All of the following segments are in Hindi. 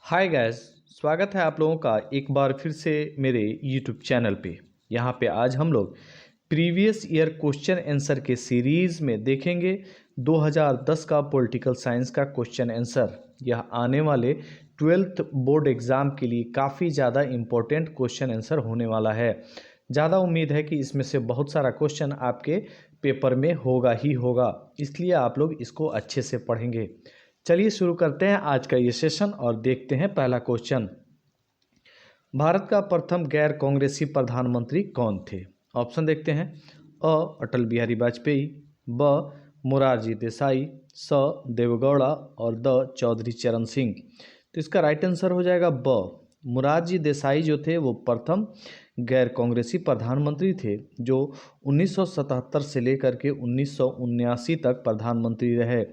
हाय गैस, स्वागत है आप लोगों का एक बार फिर से मेरे यूट्यूब चैनल पे। यहाँ पे आज हम लोग प्रीवियस ईयर क्वेश्चन आंसर के सीरीज़ में देखेंगे 2010 का पॉलिटिकल साइंस का क्वेश्चन आंसर। यह आने वाले 12th बोर्ड एग्ज़ाम के लिए काफ़ी ज़्यादा इम्पोर्टेंट क्वेश्चन आंसर होने वाला है। ज़्यादा उम्मीद है कि इसमें से बहुत सारा क्वेश्चन आपके पेपर में होगा ही होगा, इसलिए आप लोग इसको अच्छे से पढ़ेंगे। चलिए शुरू करते हैं आज का ये सेशन और देखते हैं पहला क्वेश्चन। भारत का प्रथम गैर कांग्रेसी प्रधानमंत्री कौन थे? ऑप्शन देखते हैं। अ अटल बिहारी वाजपेयी, ब मोरारजी देसाई, स देवेगौड़ा और द चौधरी चरण सिंह। तो इसका राइट आंसर हो जाएगा ब मोरारजी देसाई जो थे वो प्रथम गैर कांग्रेसी प्रधानमंत्री थे, जो 1977 से लेकर के 1979 तक प्रधानमंत्री रहे।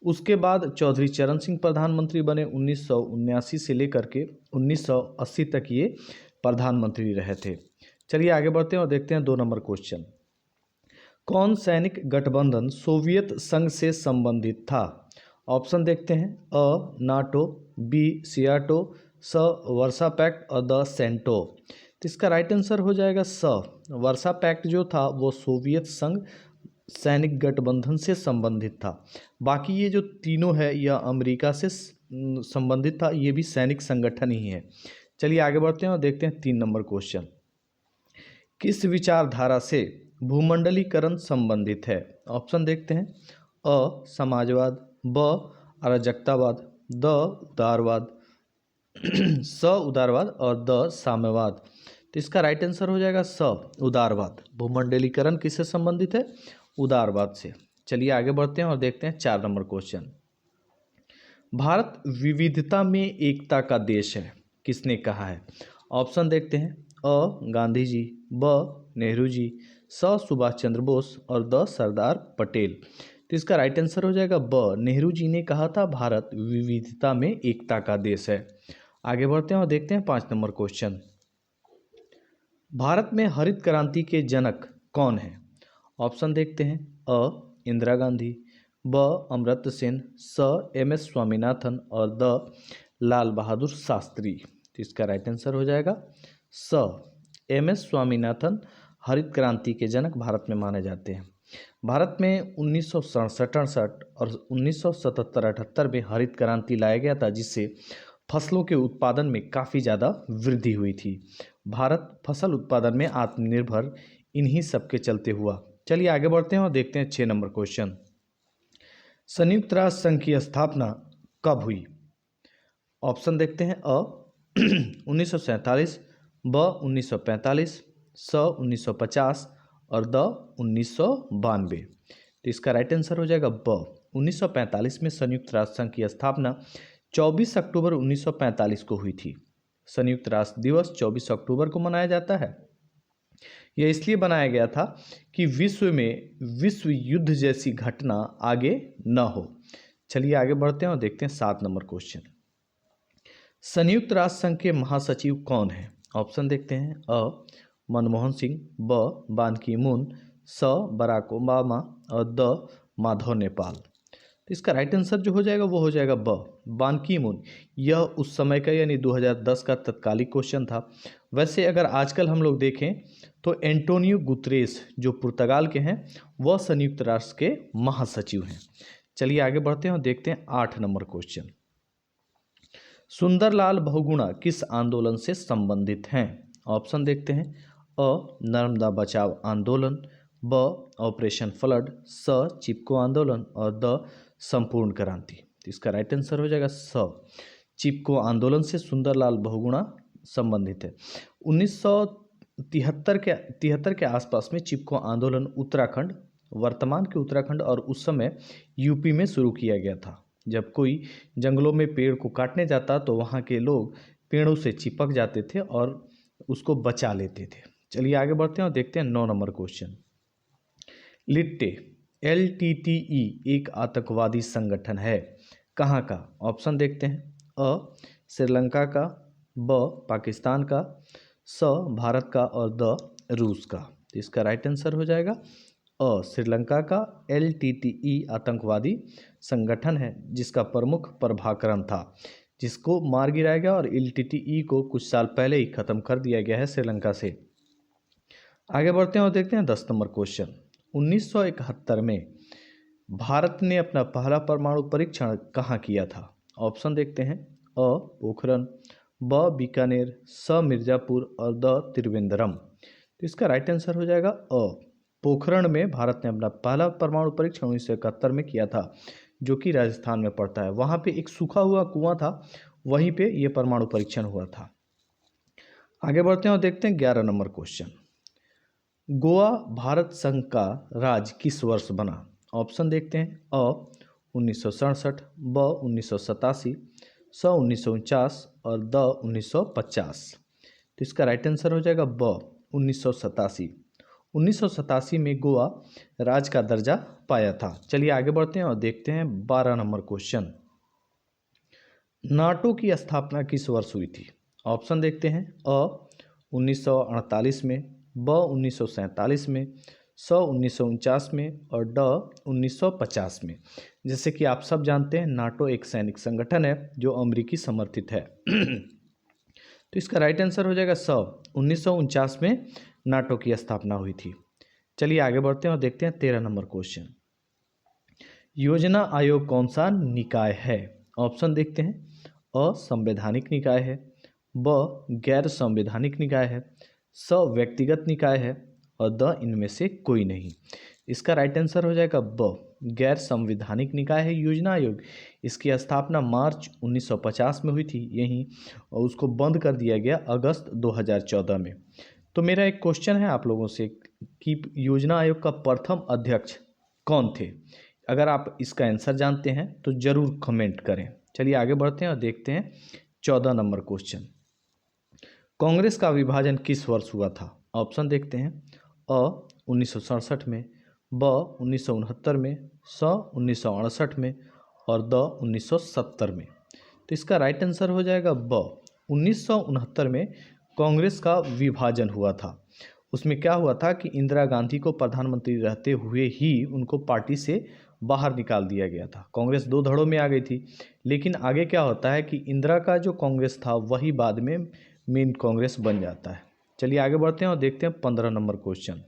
उसके बाद चौधरी चरण सिंह प्रधानमंत्री बने 1979 से लेकर के 1980 तक ये प्रधानमंत्री रहे थे। चलिए आगे बढ़ते हैं और देखते हैं 2 नंबर क्वेश्चन। कौन सैनिक गठबंधन सोवियत संघ से संबंधित था? ऑप्शन देखते हैं। अ नाटो, बी सियाटो, स वर्सा पैक्ट और द सेंटो। तो इसका राइट आंसर हो जाएगा स वर्सा पैक्ट जो था वो सोवियत संघ सैनिक गठबंधन से संबंधित था। बाकी ये जो तीनों है यह अमेरिका से संबंधित था, ये भी सैनिक संगठन ही है। चलिए आगे बढ़ते हैं और देखते हैं 3 नंबर क्वेश्चन। किस विचारधारा से भूमंडलीकरण संबंधित है? ऑप्शन देखते हैं। अ समाजवाद, ब अराजकतावाद, द उदारवाद स उदारवाद और द साम्यवाद। तो इसका राइट आंसर हो जाएगा स उदारवाद। भूमंडलीकरण किससे संबंधित है? उदारवाद से। चलिए आगे बढ़ते हैं और देखते हैं 4 नंबर क्वेश्चन। भारत विविधता में एकता का देश है, किसने कहा है? ऑप्शन देखते हैं। अ गांधी जी, ब नेहरू जी, स सुभाष चंद्र बोस और द सरदार पटेल। तो इसका राइट आंसर हो जाएगा ब नेहरू जी ने कहा था भारत विविधता में एकता का देश है। आगे बढ़ते हैं और देखते हैं 5 नंबर क्वेश्चन। भारत में हरित क्रांति के जनक कौन है? ऑप्शन देखते हैं। अ इंदिरा गांधी, ब अमर्त्य सेन, स एम एस स्वामीनाथन और द लाल बहादुर शास्त्री। तो इसका राइट आंसर हो जाएगा स एम एस स्वामीनाथन हरित क्रांति के जनक भारत में माने जाते हैं। भारत में 1967-68 और 1977-78 में हरित क्रांति लाया गया था, जिससे फसलों के उत्पादन में काफ़ी ज़्यादा वृद्धि हुई थी। भारत फसल उत्पादन में आत्मनिर्भर इन्हीं सब के चलते हुआ। चलिए आगे बढ़ते हैं और देखते हैं 6 नंबर क्वेश्चन। संयुक्त राष्ट्र संघ की स्थापना कब हुई? ऑप्शन देखते हैं। अ 1947, ब 1945, स 1950 और द 1992। तो इसका राइट आंसर हो जाएगा ब 1945 में संयुक्त राष्ट्र संघ की स्थापना 24 अक्टूबर 1945 को हुई थी। संयुक्त राष्ट्र दिवस 24 अक्टूबर को मनाया जाता है। यह इसलिए बनाया गया था कि विश्व में विश्व युद्ध जैसी घटना आगे न हो। चलिए आगे बढ़ते हैं और देखते हैं 7 नंबर क्वेश्चन। संयुक्त राष्ट्र संघ के महासचिव कौन हैं? ऑप्शन देखते हैं। अ मनमोहन सिंह, ब बान की मून, स बराक ओबामा और द माधव नेपाल। तो इसका राइट आंसर जो हो जाएगा वो हो जाएगा ब बान की मून। यह उस समय का यानी 2010 का तत्कालिक क्वेश्चन था। वैसे अगर आजकल हम लोग देखें तो एंटोनियो गुतरेस जो पुर्तगाल के हैं वह संयुक्त राष्ट्र के महासचिव हैं। चलिए आगे बढ़ते हैं और देखते हैं 8 नंबर क्वेश्चन। सुंदरलाल बहुगुणा किस आंदोलन से संबंधित हैं? ऑप्शन देखते हैं। अ नर्मदा बचाओ आंदोलन, ब ऑपरेशन फ्लड, स चिपको आंदोलन और द संपूर्ण क्रांति। तो इसका राइट आंसर हो जाएगा स चिपको आंदोलन से सुंदरलाल बहुगुणा संबंधित है। 1973 के आसपास में चिपको आंदोलन उत्तराखंड, वर्तमान के उत्तराखंड और उस समय यूपी में शुरू किया गया था। जब कोई जंगलों में पेड़ को काटने जाता तो वहाँ के लोग पेड़ों से चिपक जाते थे और उसको बचा लेते थे। चलिए आगे बढ़ते हैं और देखते हैं 9 नंबर क्वेश्चन। लिट्टे LTTE एक आतंकवादी संगठन है, कहाँ का? ऑप्शन देखते हैं। अ श्रीलंका का, ब पाकिस्तान का, स भारत का और द रूस का। तो इसका राइट आंसर हो जाएगा अ श्रीलंका का LTTE आतंकवादी संगठन है, जिसका प्रमुख प्रभाकरण था, जिसको मार गिराया गया और LTTE को कुछ साल पहले ही ख़त्म कर दिया गया है श्रीलंका से। आगे बढ़ते हैं और देखते हैं 10 नंबर क्वेश्चन। 1971 में भारत ने अपना पहला परमाणु परीक्षण कहाँ किया था? ऑप्शन देखते हैं। अ पोखरण, ब बीकानेर, स मिर्ज़ापुर और द त्रिवेंद्रम। तो इसका राइट आंसर हो जाएगा अ पोखरण में भारत ने अपना पहला परमाणु परीक्षण 1971 में किया था, जो कि राजस्थान में पड़ता है। वहाँ पे एक सूखा हुआ कुआं था, वहीं पे ये परमाणु परीक्षण हुआ था। आगे बढ़ते हैं और देखते हैं 11 नंबर क्वेश्चन। गोवा भारत संघ का राज्य किस वर्ष बना? ऑप्शन देखते हैं। अ 1967, ब 1987, स 1949 और द 1950। तो इसका राइट आंसर हो जाएगा ब 1987। 1987 में गोवा राज्य का दर्जा पाया था। चलिए आगे बढ़ते हैं और देखते हैं 12 नंबर क्वेश्चन। नाटो की स्थापना किस वर्ष हुई थी? ऑप्शन देखते हैं। अ 1948 में, ब 1947 में, स 1949 में और ड 1950 में। जैसे कि आप सब जानते हैं, नाटो एक सैनिक संगठन है जो अमेरिकी समर्थित है। तो इसका राइट आंसर हो जाएगा स 1949 में नाटो की स्थापना हुई थी। चलिए आगे बढ़ते हैं और देखते हैं 13 नंबर क्वेश्चन। योजना आयोग कौन सा निकाय है? ऑप्शन देखते हैं। अ संवैधानिक निकाय है, ब गैर संवैधानिक निकाय है, स व्यक्तिगत निकाय है और द इनमें से कोई नहीं। इसका राइट आंसर हो जाएगा ब गैर संवैधानिक निकाय है योजना आयोग। इसकी स्थापना मार्च 1950 में हुई थी यहीं, और उसको बंद कर दिया गया अगस्त 2014 में। तो मेरा एक क्वेश्चन है आप लोगों से कि योजना आयोग का प्रथम अध्यक्ष कौन थे? अगर आप इसका आंसर जानते हैं तो ज़रूर कमेंट करें। चलिए आगे बढ़ते हैं और देखते हैं 14 नंबर क्वेश्चन। कांग्रेस का विभाजन किस वर्ष हुआ था? ऑप्शन देखते हैं। अ 1967 में, ब 1969 में, स 1968 में और द 1970 में। तो इसका राइट आंसर हो जाएगा ब 1969 में कांग्रेस का विभाजन हुआ था। उसमें क्या हुआ था कि इंदिरा गांधी को प्रधानमंत्री रहते हुए ही उनको पार्टी से बाहर निकाल दिया गया था। कांग्रेस दो धड़ों में आ गई थी, लेकिन आगे क्या होता है कि इंदिरा का जो कांग्रेस था वही बाद में मेन कांग्रेस बन जाता है। चलिए आगे बढ़ते हैं और देखते हैं 15 नंबर क्वेश्चन।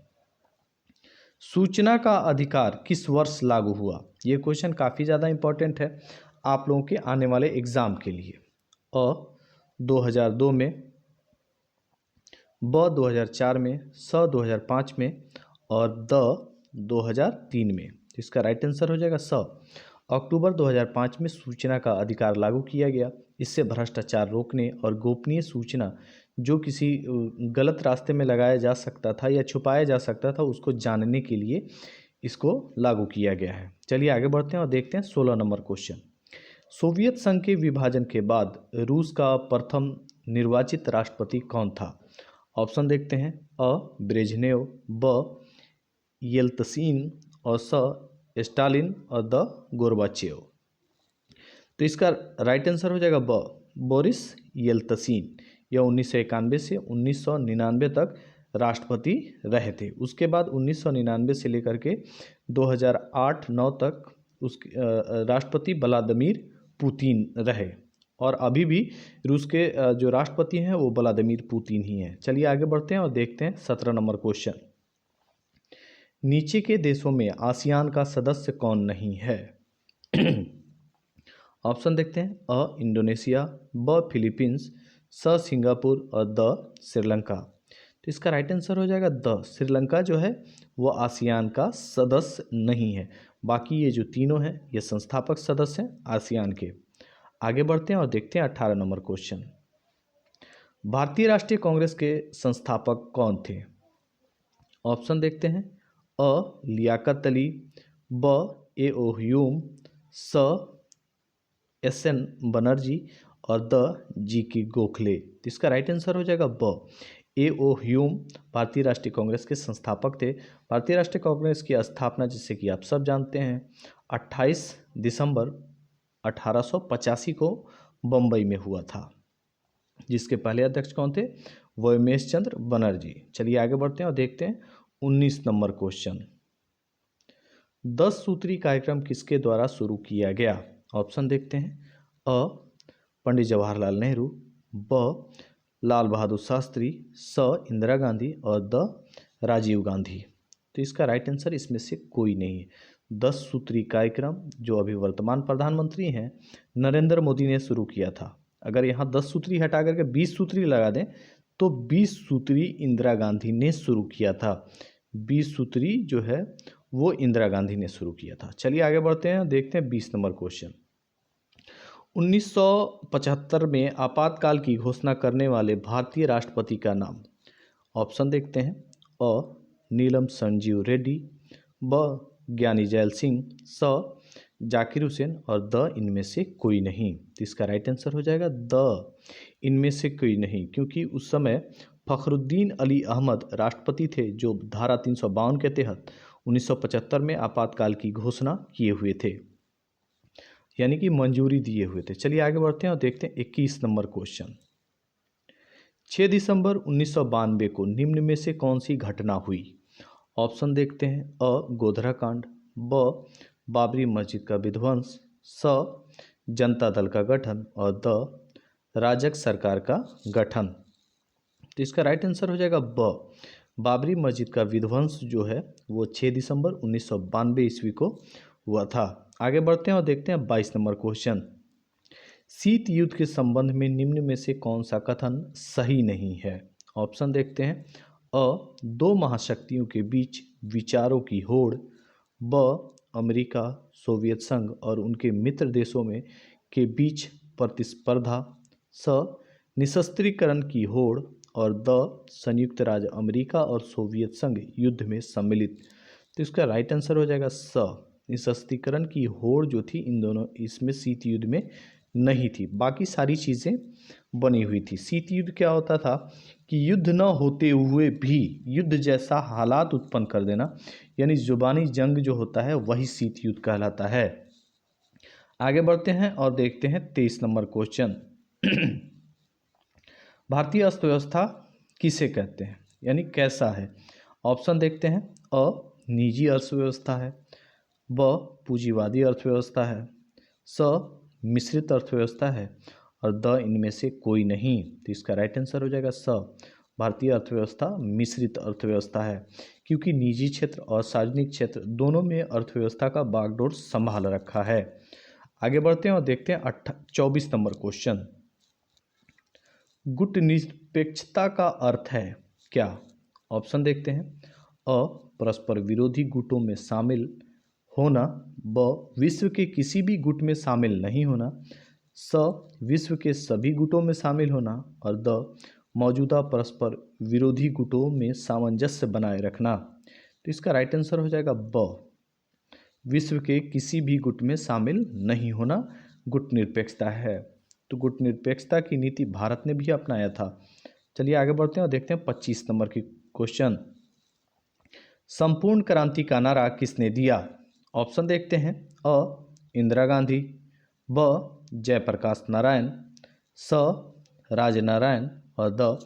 सूचना का अधिकार किस वर्ष लागू हुआ? ये क्वेश्चन काफ़ी ज़्यादा इंपॉर्टेंट है आप लोगों के आने वाले एग्जाम के लिए। अ 2002 में, ब 2004 में, स 2005 में और द 2003 में। तो इसका राइट आंसर हो जाएगा स अक्टूबर 2005 में सूचना का अधिकार लागू किया गया। इससे भ्रष्टाचार रोकने और गोपनीय सूचना जो किसी गलत रास्ते में लगाया जा सकता था या छुपाया जा सकता था उसको जानने के लिए इसको लागू किया गया है। चलिए आगे बढ़ते हैं और देखते हैं 16 नंबर क्वेश्चन। सोवियत संघ के विभाजन के बाद रूस का प्रथम निर्वाचित राष्ट्रपति कौन था? ऑप्शन देखते हैं। अ ब्रेजनेव, ब येल्तसीन और स स्टालिन और द गोर्बाचेव। तो इसका राइट आंसर हो जाएगा ब बोरिस येल्तसीन। यह 1991 से 1999 तक राष्ट्रपति रहे थे। उसके बाद 1999 से लेकर के 2008-9 तक उसके राष्ट्रपति व्लादिमीर पुतिन रहे, और अभी भी रूस के जो राष्ट्रपति हैं वो व्लादिमीर पुतिन ही हैं। चलिए आगे बढ़ते हैं और देखते हैं 17 नंबर क्वेश्चन। नीचे के देशों में आसियान का सदस्य कौन नहीं है? ऑप्शन देखते हैं। अ इंडोनेशिया, ब फिलीपींस, स सिंगापुर और द श्रीलंका। तो इसका राइट आंसर हो जाएगा द श्रीलंका जो है वो आसियान का सदस्य नहीं है। बाकी ये जो तीनों हैं ये संस्थापक सदस्य हैं आसियान के। आगे बढ़ते हैं और देखते हैं 18 नंबर क्वेश्चन। भारतीय राष्ट्रीय कांग्रेस के संस्थापक कौन थे? ऑप्शन देखते हैं। अ लियाकत अली, ब ए ओ ह्यूम, स एस एन बनर्जी और द जी के गोखले। तो इसका राइट आंसर हो जाएगा ब ए ओ ह्यूम भारतीय राष्ट्रीय कांग्रेस के संस्थापक थे। भारतीय राष्ट्रीय कांग्रेस की स्थापना जैसे कि आप सब जानते हैं 28 दिसंबर 1885 को बम्बई में हुआ था, जिसके पहले अध्यक्ष कौन थे? व्योमेश चंद्र बनर्जी। चलिए आगे बढ़ते हैं और देखते हैं 19 नंबर क्वेश्चन। 10 सूत्री कार्यक्रम किसके द्वारा शुरू किया गया? ऑप्शन देखते हैं। अ पंडित जवाहरलाल नेहरू, ब लाल बहादुर शास्त्री, स इंदिरा गांधी और द राजीव गांधी। तो इसका राइट आंसर इसमें से कोई नहीं है। 10 सूत्री कार्यक्रम जो अभी वर्तमान प्रधानमंत्री हैं नरेंद्र मोदी ने शुरू किया था। अगर यहाँ 10 सूत्री हटा करके 20 सूत्री लगा दें तो 20 सूत्री इंदिरा गांधी ने शुरू किया था। 20 सूत्री जो है वो इंदिरा गांधी ने शुरू किया था। चलिए आगे बढ़ते हैं, देखते हैं 20 नंबर क्वेश्चन। 1975 में आपातकाल की घोषणा करने वाले भारतीय राष्ट्रपति का नाम। ऑप्शन देखते हैं। अ नीलम संजीव रेड्डी, ब ज्ञानी जैल सिंह, स जाकिर हुसैन और द इनमें से कोई नहीं। तो इसका राइट आंसर हो जाएगा द इनमें से कोई नहीं, क्योंकि उस समय फखरुद्दीन अली अहमद राष्ट्रपति थे जो धारा 352 के तहत 1975 में आपातकाल की घोषणा किए हुए थे, यानी कि मंजूरी दिए हुए थे। चलिए आगे बढ़ते हैं और देखते हैं 21 नंबर क्वेश्चन। 6 दिसंबर 1992 को निम्न में से कौन सी घटना हुई। ऑप्शन देखते हैं। अ गोधरा कांड, ब बाबरी मस्जिद का विध्वंस, स जनता दल का गठन और द राजग सरकार का गठन। तो इसका राइट आंसर हो जाएगा ब बाबरी मस्जिद का विध्वंस जो है वो 6 दिसंबर 1992 ईस्वी को हुआ था। आगे बढ़ते हैं और देखते हैं 22 नंबर क्वेश्चन। शीत युद्ध के संबंध में निम्न में से कौन सा कथन सही नहीं है। ऑप्शन देखते हैं। अ दो महाशक्तियों के बीच विचारों की होड़, ब अमेरिका, सोवियत संघ और उनके मित्र देशों में के बीच प्रतिस्पर्धा, स निशस्त्रीकरण की होड़ और द संयुक्त राज्य अमेरिका और सोवियत संघ युद्ध में सम्मिलित। तो इसका राइट आंसर हो जाएगा स निशस्त्रीकरण की होड़ जो थी इन दोनों इसमें शीत युद्ध में नहीं थी, बाकी सारी चीज़ें बनी हुई थी। शीत युद्ध क्या होता था कि युद्ध न होते हुए भी युद्ध जैसा हालात उत्पन्न कर देना, यानी जुबानी जंग जो होता है वही शीत युद्ध कहलाता है। आगे बढ़ते हैं और देखते हैं 23 नंबर क्वेश्चन। भारतीय अर्थव्यवस्था किसे कहते हैं, यानी कैसा है। ऑप्शन देखते हैं। अ निजी अर्थव्यवस्था है, ब पूंजीवादी अर्थव्यवस्था है, स मिश्रित अर्थव्यवस्था है और द इनमें से कोई नहीं। तो इसका राइट आंसर हो जाएगा स भारतीय अर्थव्यवस्था मिश्रित अर्थव्यवस्था है, क्योंकि निजी क्षेत्र और सार्वजनिक क्षेत्र दोनों में अर्थव्यवस्था का बागडोर संभाल रखा है। आगे बढ़ते हैं और देखते हैं 24 नंबर क्वेश्चन। गुट निरपेक्षता का अर्थ है क्या। ऑप्शन देखते हैं। अ परस्पर विरोधी गुटों में शामिल होना, ब विश्व के किसी भी गुट में शामिल नहीं होना, स विश्व के सभी गुटों में शामिल होना और द मौजूदा परस्पर विरोधी गुटों में सामंजस्य बनाए रखना। तो इसका राइट आंसर हो जाएगा ब विश्व के किसी भी गुट में शामिल नहीं होना गुट निरपेक्षता है। तो गुट निरपेक्षता की नीति भारत ने भी अपनाया था। चलिए आगे बढ़ते हैं और देखते हैं 25 नंबर की क्वेश्चन। संपूर्ण क्रांति का नारा किसने दिया। ऑप्शन देखते हैं। अ इंदिरा गांधी, ब जयप्रकाश नारायण, स राजनारायण और द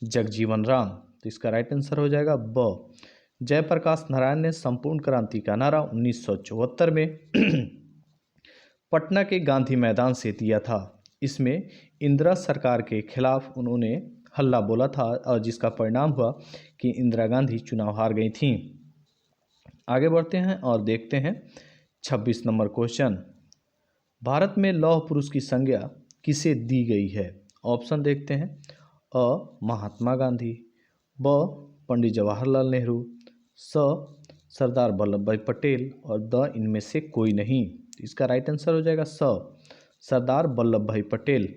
जगजीवन राम। तो इसका राइट आंसर हो जाएगा ब जयप्रकाश नारायण ने संपूर्ण क्रांति का नारा 1974 में पटना के गांधी मैदान से दिया था। इसमें इंदिरा सरकार के खिलाफ उन्होंने हल्ला बोला था और जिसका परिणाम हुआ कि इंदिरा गांधी चुनाव हार गई थीं। आगे बढ़ते हैं और देखते हैं 26 नंबर क्वेश्चन। भारत में लौह पुरुष की संज्ञा किसे दी गई है। ऑप्शन देखते हैं। अ महात्मा गांधी, ब पंडित जवाहरलाल नेहरू, स सरदार वल्लभ भाई पटेल और द इनमें से कोई नहीं। इसका राइट आंसर हो जाएगा स सरदार वल्लभ भाई पटेल।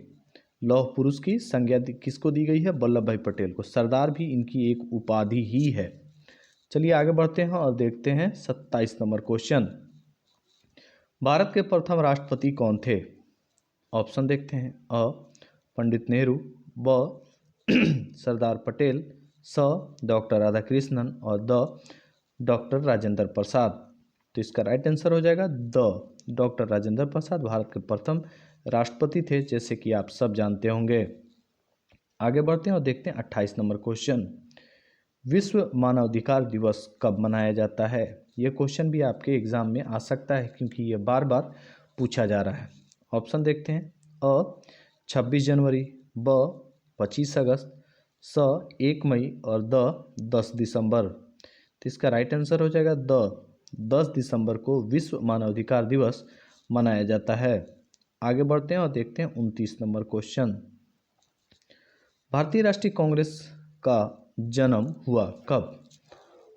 लौह पुरुष की संज्ञा किसको दी गई है, वल्लभ भाई पटेल को। सरदार भी इनकी एक उपाधि ही है। चलिए आगे बढ़ते हैं और देखते हैं 27 नंबर क्वेश्चन। भारत के प्रथम राष्ट्रपति कौन थे। ऑप्शन देखते हैं। अ पंडित नेहरू, ब सरदार पटेल, स डॉक्टर राधाकृष्णन और द डॉक्टर राजेंद्र प्रसाद। तो इसका राइट आंसर हो जाएगा द डॉक्टर राजेंद्र प्रसाद भारत के प्रथम राष्ट्रपति थे, जैसे कि आप सब जानते होंगे। आगे बढ़ते हैं और देखते हैं 28 नंबर क्वेश्चन। विश्व मानवाधिकार दिवस कब मनाया जाता है। यह क्वेश्चन भी आपके एग्जाम में आ सकता है क्योंकि यह बार बार पूछा जा रहा है। ऑप्शन देखते हैं। अ 26 जनवरी, ब 25 अगस्त, स 1 मई और द 10 दिसंबर। तो इसका राइट आंसर हो जाएगा द 10 दिसंबर को विश्व मानवाधिकार दिवस मनाया जाता है। आगे बढ़ते हैं और देखते हैं 29 नंबर क्वेश्चन। भारतीय राष्ट्रीय कांग्रेस का जन्म हुआ कब?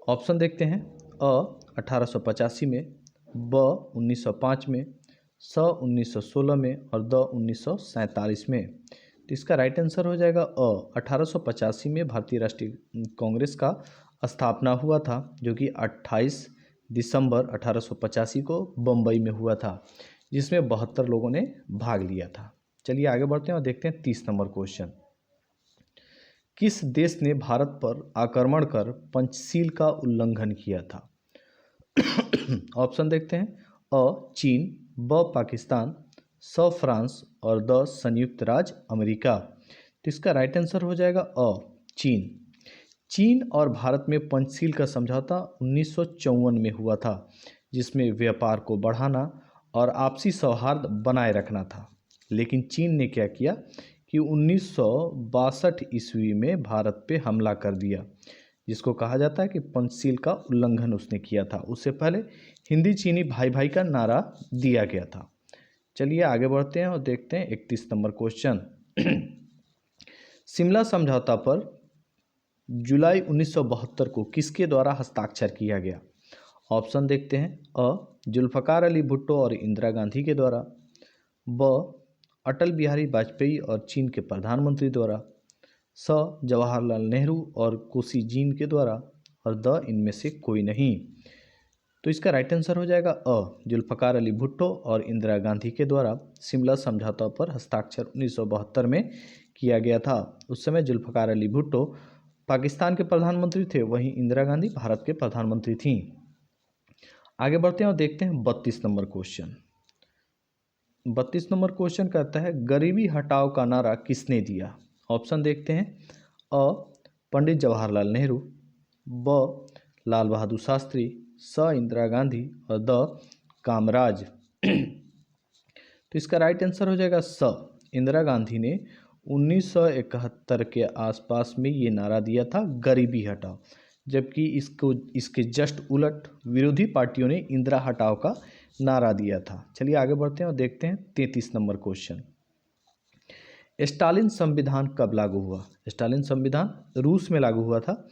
ऑप्शन देखते हैं। अ 1885 में, ब 1905 में, स 1916 में और द 1947 में। तो इसका राइट आंसर हो जाएगा अ 1885 में भारतीय राष्ट्रीय कांग्रेस का स्थापना हुआ था, जो कि 28 दिसंबर 1885 को बम्बई में हुआ था, जिसमें 72 लोगों ने भाग लिया था। चलिए आगे बढ़ते हैं और देखते हैं 30 नंबर क्वेश्चन। किस देश ने भारत पर आक्रमण कर पंचशील का उल्लंघन किया था? ऑप्शन देखते हैं। अ चीन, ब पाकिस्तान, स फ्रांस और द संयुक्त राज्य अमेरिका। तो इसका राइट आंसर हो जाएगा अ चीन। चीन और भारत में पंचशील का समझौता 1954 में हुआ था, जिसमें व्यापार को बढ़ाना और आपसी सौहार्द बनाए रखना था। लेकिन चीन ने क्या किया कि 1962 ईस्वी में भारत पे हमला कर दिया, जिसको कहा जाता है कि पंचशील का उल्लंघन उसने किया था। उससे पहले हिंदी चीनी भाई भाई का नारा दिया गया था। चलिए आगे बढ़ते हैं और देखते हैं 31 नंबर क्वेश्चन। शिमला समझौता पर जुलाई 1972 को किसके द्वारा हस्ताक्षर किया गया? ऑप्शन देखते हैं। अ जुल्फ़िकार अली भुट्टो और इंदिरा गांधी के द्वारा, ब अटल बिहारी वाजपेयी और चीन के प्रधानमंत्री द्वारा, स जवाहरलाल नेहरू और कोसी जीन के द्वारा और द इनमें से कोई नहीं। तो इसका राइट आंसर हो जाएगा अ जुल्फ़िकार अली भुट्टो और इंदिरा गांधी के द्वारा शिमला समझौता पर हस्ताक्षर 1972 में किया गया था। उस समय जुल्फ़िकार अली भुट्टो पाकिस्तान के प्रधानमंत्री थे, वहीं इंदिरा गांधी भारत के प्रधानमंत्री थीं। आगे बढ़ते हैं और देखते हैं 32 नंबर क्वेश्चन। 32 नंबर क्वेश्चन कहता है गरीबी हटाओ का नारा किसने दिया? ऑप्शन देखते हैं। अ पंडित जवाहरलाल नेहरू, ब लाल बहादुर शास्त्री, स इंदिरा गांधी और द कामराज। तो इसका राइट आंसर हो जाएगा स इंदिरा गांधी ने 1971 के आसपास में ये नारा दिया था, गरीबी हटाओ, जबकि इसके जस्ट उलट विरोधी पार्टियों ने इंदिरा हटाओ का नारा दिया था। चलिए आगे बढ़ते हैं और देखते हैं 33 नंबर क्वेश्चन। स्टालिन संविधान कब लागू हुआ? स्टालिन संविधान रूस में लागू हुआ था।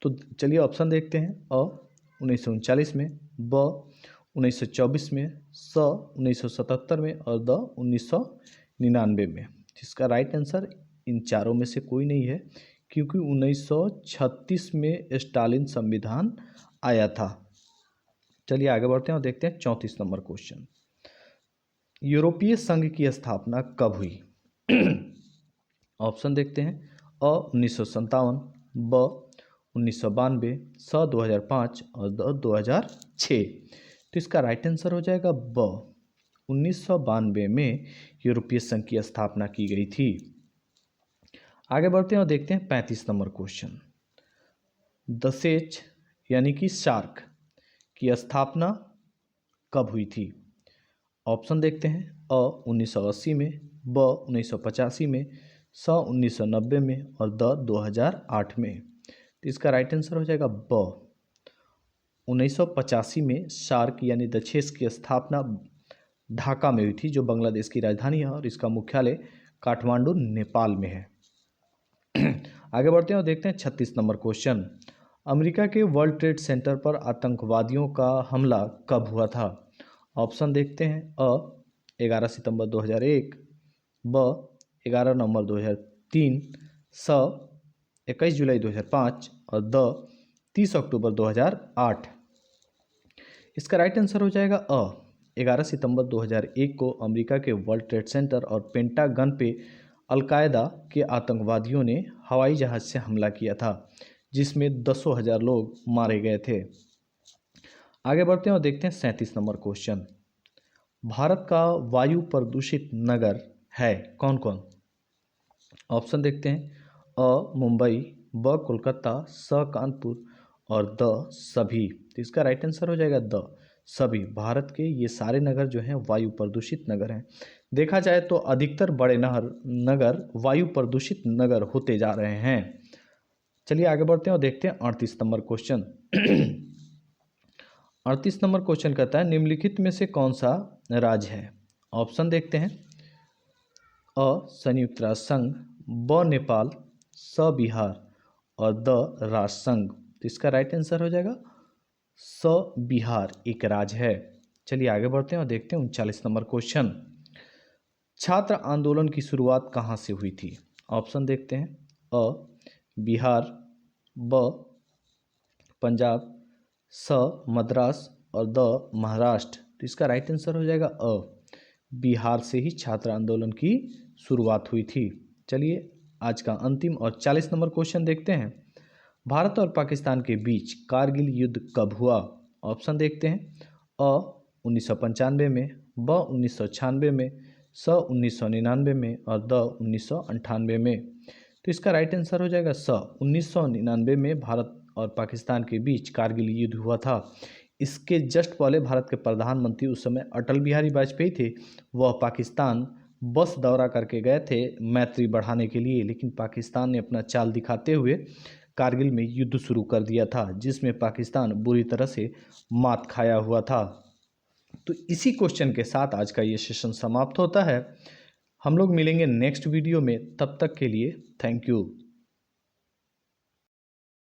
तो चलिए ऑप्शन देखते हैं। अ 1939 में, ब 1924 में, स 1977 में और द 1999 में। जिसका राइट आंसर इन चारों में से कोई नहीं है, क्योंकि 1936 में स्टालिन संविधान आया था। चलिए आगे बढ़ते हैं और देखते हैं 34 नंबर क्वेश्चन। यूरोपीय संघ की स्थापना कब हुई? ऑप्शन देखते हैं। अ 1957, ब 1992, स 2005 और द 2006। तो इसका राइट आंसर हो जाएगा ब 1992 में यूरोपीय संघ की स्थापना की गई थी। आगे बढ़ते हैं और देखते हैं 35 नंबर क्वेश्चन। द सेच यानी कि सार्क की स्थापना कब हुई थी? ऑप्शन देखते हैं। अ 1980 में, ब 1985 में, स 1990 में और द 2008 में। तो इसका राइट आंसर हो जाएगा ब 1985 में सार्क यानी दक्षेस की स्थापना ढाका में हुई थी, जो बांग्लादेश की राजधानी है, और इसका मुख्यालय काठमांडू नेपाल में है। आगे बढ़ते हैं और देखते हैं 36 नंबर क्वेश्चन। अमेरिका के वर्ल्ड ट्रेड सेंटर पर आतंकवादियों का हमला कब हुआ था? ऑप्शन देखते हैं। अ 11 सितंबर 2001, ब 11 नवंबर 2003, स 21 जुलाई 2005 और द 30 अक्टूबर 2008। इसका राइट आंसर हो जाएगा अ 11 सितंबर 2001 को अमेरिका के वर्ल्ड ट्रेड सेंटर और पेंटागन पे अलकायदा के आतंकवादियों ने हवाई जहाज से हमला किया था, जिसमें 10,000 लोग मारे गए थे। आगे बढ़ते हैं और देखते हैं 37 नंबर क्वेश्चन। भारत का वायु प्रदूषित नगर है कौन कौन? ऑप्शन देखते हैं। अ मुंबई, ब कोलकाता, स कानपुर और द सभी। तो इसका राइट आंसर हो जाएगा द सभी। भारत के ये सारे नगर जो हैं वायु प्रदूषित नगर हैं। देखा जाए तो अधिकतर बड़े नगर वायु प्रदूषित नगर होते जा रहे हैं। चलिए आगे बढ़ते हैं और देखते हैं 38 नंबर क्वेश्चन। 38 नंबर क्वेश्चन कहता है निम्नलिखित में से कौन सा राज्य है। ऑप्शन देखते हैं। अ संयुक्त राष्ट्र संघ, ब नेपाल, स बिहार और द राष्ट्र संघ। तो इसका राइट आंसर हो जाएगा स बिहार एक राज्य है। चलिए आगे बढ़ते हैं और देखते हैं 39 नंबर क्वेश्चन। छात्र आंदोलन की शुरुआत कहाँ से हुई थी। ऑप्शन देखते हैं। अ बिहार, ब पंजाब, स मद्रास और द महाराष्ट्र। तो इसका राइट आंसर हो जाएगा अ बिहार से ही छात्र आंदोलन की शुरुआत हुई थी। चलिए आज का अंतिम और 40 नंबर क्वेश्चन देखते हैं। भारत और पाकिस्तान के बीच कारगिल युद्ध कब हुआ। ऑप्शन देखते हैं। अ 1995 में, ब 1996 में, स 1999 में और द 1998 में। तो इसका राइट आंसर हो जाएगा स 1999 में भारत और पाकिस्तान के बीच कारगिल युद्ध हुआ था। इसके जस्ट पहले भारत के प्रधानमंत्री उस समय अटल बिहारी वाजपेयी थे। वह पाकिस्तान बस दौरा करके गए थे मैत्री बढ़ाने के लिए, लेकिन पाकिस्तान ने अपना चाल दिखाते हुए कारगिल में युद्ध शुरू कर दिया था, जिसमें पाकिस्तान बुरी तरह से मात खाया हुआ था। तो इसी क्वेश्चन के साथ आज का ये सेशन समाप्त होता है। हम लोग मिलेंगे नेक्स्ट वीडियो में, तब तक के लिए थैंक यू।